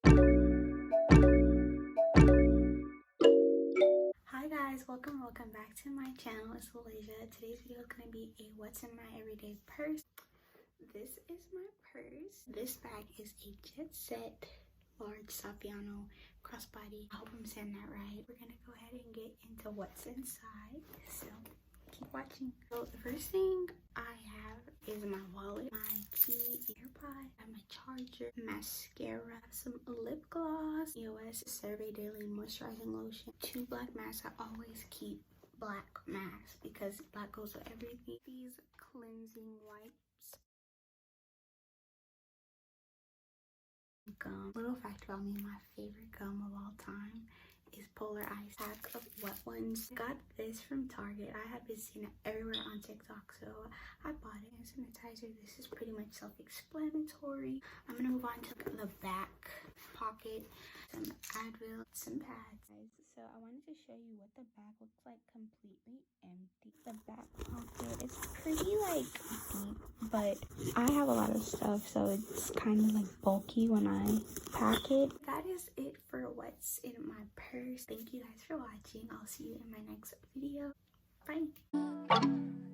Hi guys, welcome back to my channel. It's Aleja. Today's video is going to be a what's in my everyday purse. This is my purse. This bag is a Jet Set large Saffiano crossbody. I hope I'm saying that right. We're going to go ahead and get into what's inside, so keep watching. So the first thing I have is my wallet, my key, AirPod, I have my charger, mascara, some lip gloss, EOS CeraVe Daily Moisturizing Lotion, 2 black masks. I always keep black masks because black goes with everything. These cleansing wipes, gum. Little fact about me, my favorite gum of all time is Polar Ice. Pack of wet ones. Got this from Target. I have been seeing it everywhere on TikTok, so I bought it. Hand sanitizer. This is pretty much self-explanatory. I'm gonna move on to the back pocket. Some Advil, some pads. So I wanted to show you what the bag looks like completely empty. The back pocket is pretty like deep, but I have a lot of stuff, so it's kind of like bulky when I pack it. That is it for what's in my purse. Thank you guys for watching. I'll see you in my next video. Bye.